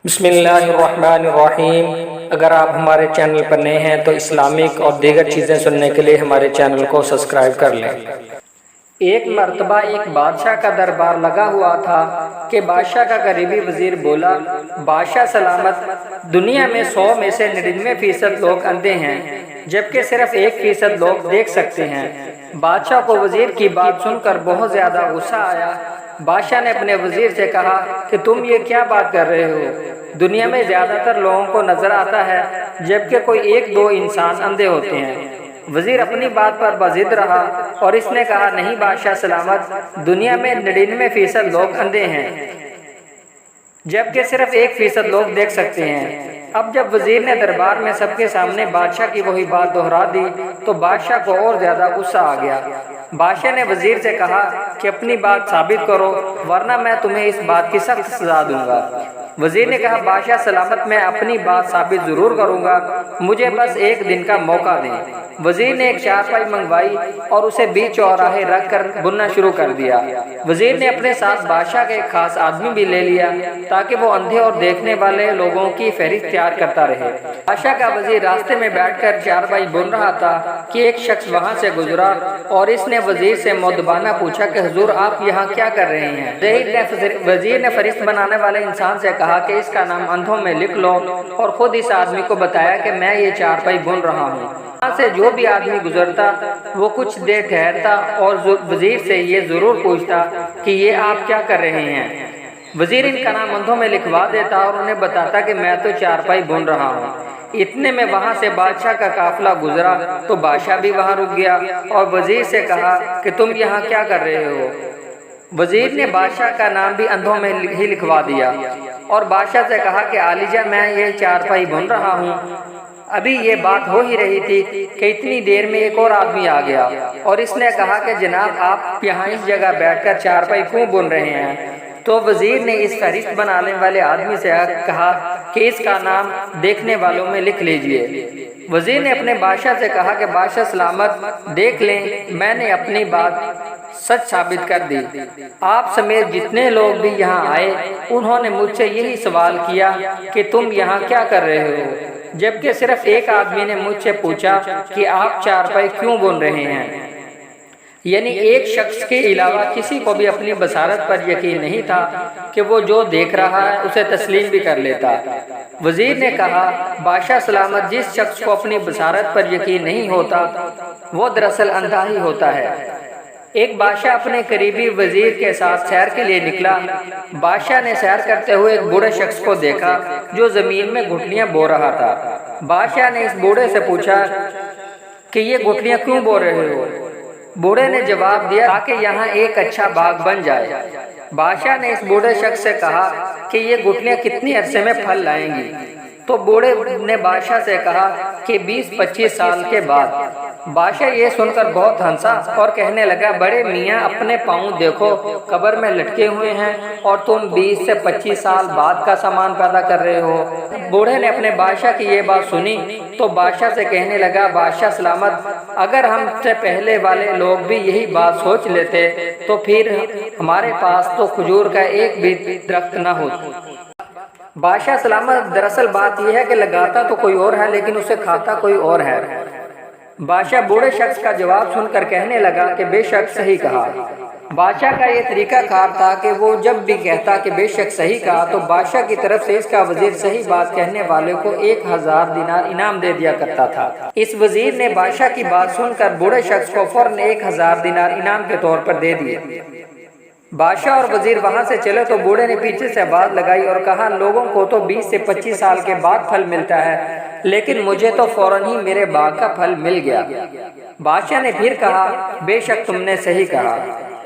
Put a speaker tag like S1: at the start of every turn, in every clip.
S1: بسم اللہ الرحمن الرحیم۔ اگر آپ ہمارے چینل پر نئے ہیں تو اسلامک اور دیگر چیزیں سننے کے لیے ہمارے چینل کو سبسکرائب کر لیں۔ ایک مرتبہ ایک بادشاہ کا دربار لگا ہوا تھا کہ بادشاہ کا قریبی وزیر بولا، بادشاہ سلامت، دنیا میں 100 میں سے 99% لوگ اندھے ہیں جبکہ صرف 1% لوگ دیکھ سکتے ہیں۔ بادشاہ کو وزیر کی بات سن کر بہت زیادہ غصہ آیا۔ بادشاہ نے اپنے وزیر سے کہا کہ تم یہ کیا بات کر رہے ہو؟ دنیا میں زیادہ تر لوگوں کو نظر آتا ہے جبکہ کوئی 1-2 انسان اندھے ہوتے ہیں۔ وزیر اپنی بات پر بضد رہا اور اس نے کہا، نہیں بادشاہ سلامت، دنیا میں 99% لوگ اندھے ہیں جبکہ صرف 1% لوگ دیکھ سکتے ہیں۔ اب جب وزیر نے دربار میں سب کے سامنے بادشاہ کی وہی بات دہرا دی تو بادشاہ کو اور زیادہ غصہ آ گیا۔ بادشاہ نے وزیر سے کہا کہ اپنی بات ثابت کرو ورنہ میں تمہیں اس بات کی سخت سزا دوں گا۔ وزیر نے کہا، بادشاہ سلامت، میں اپنی بات ثابت ضرور کروں گا، مجھے بس 1 دن کا موقع دیں۔ وزیر نے ایک چارپائی منگوائی اور اسے بیچ چوراہے رکھ کر بننا شروع کر دیا۔ وزیر نے اپنے ساتھ بادشاہ کا ایک خاص آدمی بھی لے لیا تاکہ وہ اندھے اور دیکھنے والے لوگوں کی فہرست تیار کرتا رہے۔ بادشاہ کا وزیر راستے میں بیٹھ کر چارپائی بن رہا تھا کہ ایک شخص وہاں سے گزرا اور اس نے وزیر سے مؤدبانہ پوچھا کہ حضور آپ یہاں کیا کر رہے ہیں؟ وزیر نے فہرست بنانے والے انسان سے کہا کہ اس کا نام اندھوں میں لکھ لو اور خود اس آدمی کو بتایا کہ میں یہ چارپائی بن رہا ہوں۔ وہاں سے جو بھی آدمی گزرتا وہ کچھ دیر ٹھہرتا اور وزیر سے یہ ضرور پوچھتا کہ یہ آپ کیا کر رہے ہیں۔ وزیر ان کا نام اندھوں میں لکھوا دیتا اور انہیں بتاتا کہ میں تو چارپائی بن رہا ہوں۔ اتنے میں وہاں سے بادشاہ کا قافلہ گزرا تو بادشاہ بھی وہاں رک گیا اور وزیر سے کہا کہ تم یہاں کیا کر رہے ہو؟ وزیر نے بادشاہ کا نام بھی اندھوں میں ہی لکھوا دیا اور بادشاہ سے کہا کہ عالیجہ میں یہ چارپائی بن رہا ہوں۔ ابھی یہ بات ہو ہی رہی تھی کہ اتنی دیر میں ایک اور آدمی آ گیا اور اس نے کہا کہ جناب آپ یہاں اس جگہ بیٹھ کر چارپائی کیوں بن رہے ہیں؟ تو وزیر نے اس فہرست بنانے والے آدمی سے کہا کہ اس کا نام دیکھنے والوں میں لکھ لیجئے۔ وزیر نے اپنے بادشاہ سے کہا کہ بادشاہ سلامت، دیکھ لیں میں نے اپنی بات سچ ثابت کر دی۔ آپ سمیت جتنے لوگ بھی یہاں آئے انہوں نے مجھ سے یہی سوال کیا کہ تم یہاں کیا کر رہے ہو، جبکہ صرف ایک آدمی نے مجھ سے پوچھا کہ آپ چارپائی کیوں بن رہے ہیں۔ یعنی ایک شخص کے علاوہ کسی کو بھی اپنی بصارت پر یقین نہیں تھا کہ وہ جو دیکھ رہا ہے اسے تسلیم بھی کر لیتا۔ وزیر نے کہا، بادشاہ سلامت، جس شخص کو اپنی بصارت پر یقین نہیں ہوتا وہ دراصل اندھا ہی ہوتا ہے۔ ایک بادشاہ اپنے قریبی وزیر کے ساتھ سیر کے لیے نکلا۔ بادشاہ نے سیر کرتے ہوئے ایک بوڑھے شخص کو دیکھا جو زمین میں گھٹلیاں بو رہا تھا۔ بادشاہ نے اس بوڑھے سے پوچھا کہ یہ گھٹلیاں کیوں بو رہے ہو؟ بوڑھے نے جواب دیا تاکہ یہاں ایک اچھا باغ بن جائے۔ بادشاہ نے اس بوڑھے شخص سے کہا کہ یہ گھٹلیاں کتنی عرصے میں پھل لائیں گی؟ تو بوڑھے نے بادشاہ سے کہا کہ 20-25 سال کے بعد۔ بادشاہ یہ سن کر بہت ہنسا اور کہنے لگا، بڑے میاں اپنے پاؤں دیکھو، قبر میں لٹکے ہوئے ہیں اور تم 20 سے 25 سال بعد کا سامان پیدا کر رہے ہو۔ بوڑھے نے اپنے بادشاہ کی یہ بات سنی تو بادشاہ سے کہنے لگا، بادشاہ سلامت، اگر ہم سے پہلے والے لوگ بھی یہی بات سوچ لیتے تو پھر ہمارے پاس تو کھجور کا ایک بھی درخت نہ ہوتا۔ بادشاہ سلامت، دراصل بات یہ ہے کہ لگاتا تو کوئی اور ہے لیکن اسے کھاتا کوئی اور ہے۔ بادشاہ بوڑھے شخص کا جواب سن کر کہنے لگا کہ بے شک صحیح کہا۔ بادشاہ کا یہ طریقہ کار تھا کہ وہ جب بھی کہتا کہ بے شک صحیح کہا تو بادشاہ کی طرف سے اس کا وزیر صحیح بات کہنے والے کو 1000 دینار انعام دے دیا کرتا تھا۔ اس وزیر نے بادشاہ کی بات سن کر بوڑھے شخص کو فوراً 1000 دینار انعام کے طور پر دے دیے۔ بادشاہ اور وزیر وہاں سے چلے تو بوڑھے نے پیچھے سے آواز لگائی اور کہا، لوگوں کو تو 20 سے 25 سال کے بعد پھل ملتا ہے لیکن مجھے تو فوراً ہی میرے باغ کا پھل مل گیا۔ بادشاہ نے پھر کہا، بے شک تم نے صحیح کہا۔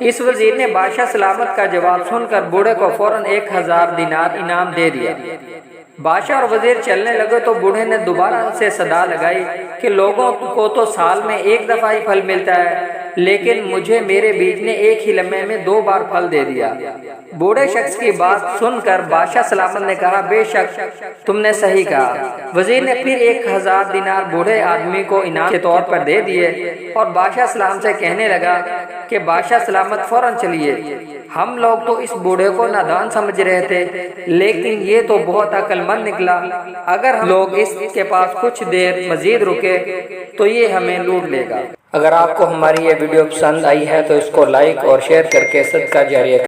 S1: اس وزیر نے بادشاہ سلامت کا جواب سن کر بوڑھے کو فوراً 1000 دینار انعام دے دیا۔ بادشاہ اور وزیر چلنے لگے تو بوڑھے نے دوبارہ سے صدا لگائی کہ لوگوں کو تو سال میں 1 دفعہ ہی پھل ملتا ہے لیکن مجھے میرے بیج نے ایک ہی لمحے میں 2 بار پھل دے دیا۔ بوڑھے شخص کی بات سن کر بادشاہ سلامت نے کہا بے شک تم نے صحیح کہا۔ وزیر نے پھر 1000 دینار بوڑھے آدمی کو انعام کے طور پر دے دیے اور بادشاہ سلام سے کہنے لگا کہ بادشاہ سلامت فوراً چلیے، ہم لوگ تو اس بوڑھے کو نادان سمجھ رہے تھے لیکن یہ تو بہت عقل مند نکلا، اگر ہم لوگ اس کے پاس کچھ دیر مزید رکے تو یہ ہمیں لوٹ لے گا۔ اگر آپ کو ہماری یہ ویڈیو پسند آئی ہے تو اس کو لائک اور شیئر کر کے صدقہ جاریہ